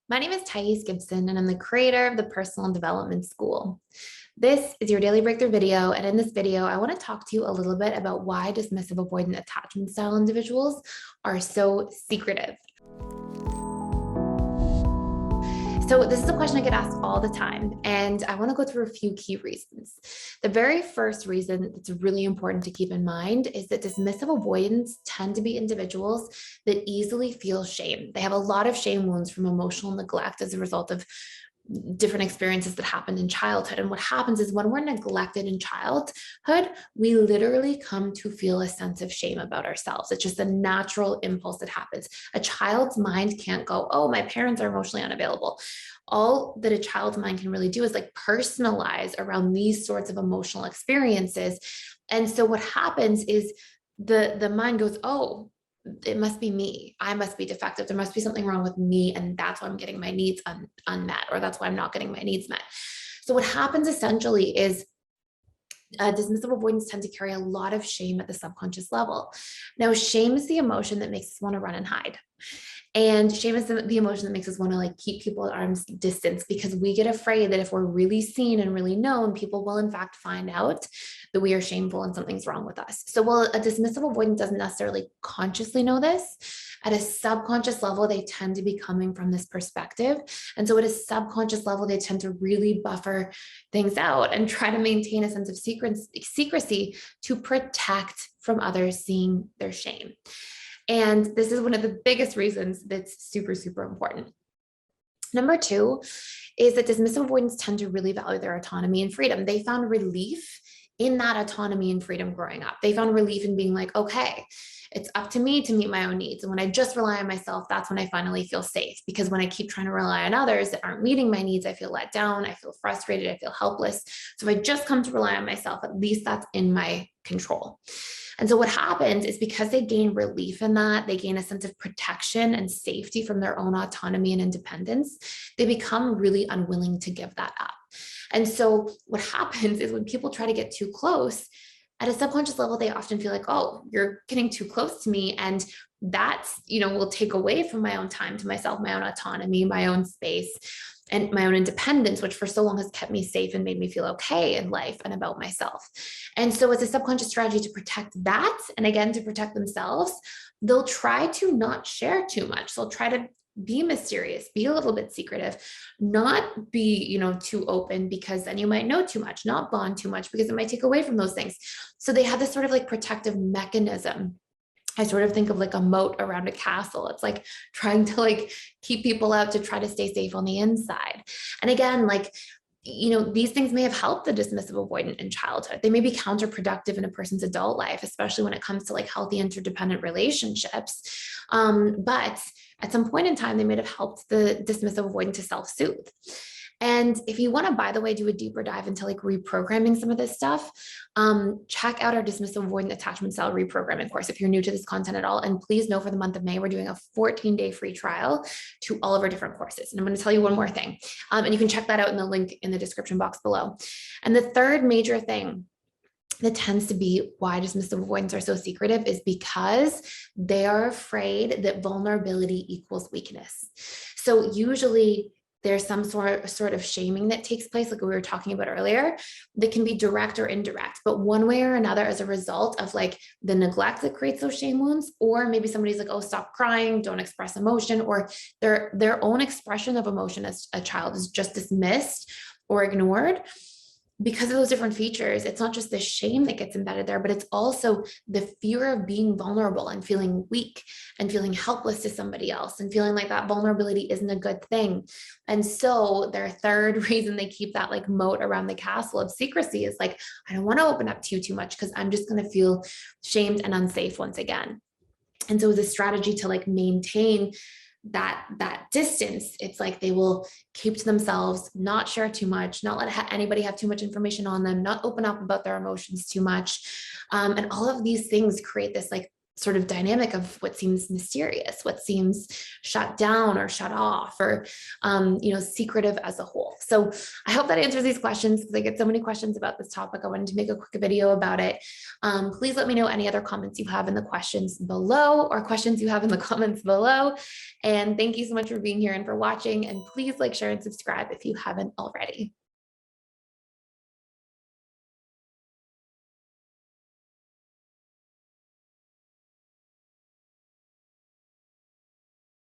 My name is Thais Gibson, and I'm the creator of the Personal Development School. This is your daily breakthrough video. And in this video, I want to talk to you a little bit about why dismissive avoidant attachment style individuals are so secretive. So this is a question I get asked all the time, and I want to go through a few key reasons. The very first reason that's really important to keep in mind is that dismissive avoidants tend to be individuals that easily feel shame. They have a lot of shame wounds from emotional neglect as a result of different experiences that happened in childhood. And what happens is when we're neglected in childhood, we literally come to feel a sense of shame about ourselves. It's just a natural impulse that happens. A child's mind can't go, oh, my parents are emotionally unavailable. All that a child's mind can really do is like personalize around these sorts of emotional experiences. And so what happens is the mind goes, oh, it must be me. I must be defective. There must be something wrong with me. And that's why I'm getting my needs unmet, or that's why I'm not getting my needs met. So what happens essentially is dismissive avoidants tend to carry a lot of shame at the subconscious level. Now, shame is the emotion that makes us want to run and hide. And shame is the emotion that makes us want to like keep people at arm's distance, because we get afraid that if we're really seen and really known, people will in fact find out that we are shameful and something's wrong with us. So while a dismissive avoidant doesn't necessarily consciously know this, at a subconscious level, they tend to be coming from this perspective. And so at a subconscious level, they tend to really buffer things out and try to maintain a sense of secrecy to protect from others seeing their shame. And this is one of the biggest reasons that's super, super important. Number two is that dismissive avoidants tend to really value their autonomy and freedom. They found relief in that autonomy and freedom growing up. They found relief in being like, okay, it's up to me to meet my own needs. And when I just rely on myself, that's when I finally feel safe. Because when I keep trying to rely on others that aren't meeting my needs, I feel let down, I feel frustrated, I feel helpless. So if I just come to rely on myself, at least that's in my control. And so what happens is because they gain relief in that, they gain a sense of protection and safety from their own autonomy and independence, they become really unwilling to give that up. And so what happens is when people try to get too close, at a subconscious level, they often feel like, oh, you're getting too close to me. And that's, will take away from my own time to myself, my own autonomy, my own space, and my own independence, which for so long has kept me safe and made me feel okay in life and about myself. And so as a subconscious strategy to protect that, and again, to protect themselves, they'll try to not share too much. They'll try to be mysterious, be a little bit secretive, not be, too open, because then you might know too much, not bond too much, because it might take away from those things. So they have this sort of like protective mechanism. I sort of think of like a moat around a castle. It's like trying to like keep people out to try to stay safe on the inside. And again, like, these things may have helped the dismissive avoidant in childhood. They may be counterproductive in a person's adult life, especially when it comes to like healthy interdependent relationships. But at some point in time, they may have helped the dismissive avoidant to self-soothe. And if you want to, by the way, do a deeper dive into like reprogramming some of this stuff, check out our dismissive avoidant attachment style reprogramming course if you're new to this content at all. And please know for the month of May, we're doing a 14-day free trial to all of our different courses. And I'm going to tell you one more thing. And you can check that out in the link in the description box below. And the third major thing that tends to be why dismissive avoidants are so secretive is because they are afraid that vulnerability equals weakness. So usually there's some sort of shaming that takes place, like we were talking about earlier, that can be direct or indirect, but one way or another as a result of like the neglect that creates those shame wounds, or maybe somebody's like, oh, stop crying, don't express emotion, or their own expression of emotion as a child is just dismissed or ignored. Because of those different features, it's not just the shame that gets embedded there, but it's also the fear of being vulnerable and feeling weak and feeling helpless to somebody else and feeling like that vulnerability isn't a good thing. And so their third reason they keep that like moat around the castle of secrecy is like, I don't want to open up to you too much because I'm just going to feel shamed and unsafe once again. And so the strategy to like maintain that distance, it's like they will keep to themselves, not share too much, not let anybody have too much information on them, not open up about their emotions too much. And all of these things create this like sort of dynamic of what seems mysterious, what seems shut down or shut off, or secretive as a whole. So I hope that answers these questions, because I get so many questions about this topic. I wanted to make a quick video about it. Please let me know any other comments you have in the questions below, or questions you have in the comments below. And thank you so much for being here and for watching. And please like, share, and subscribe if you haven't already.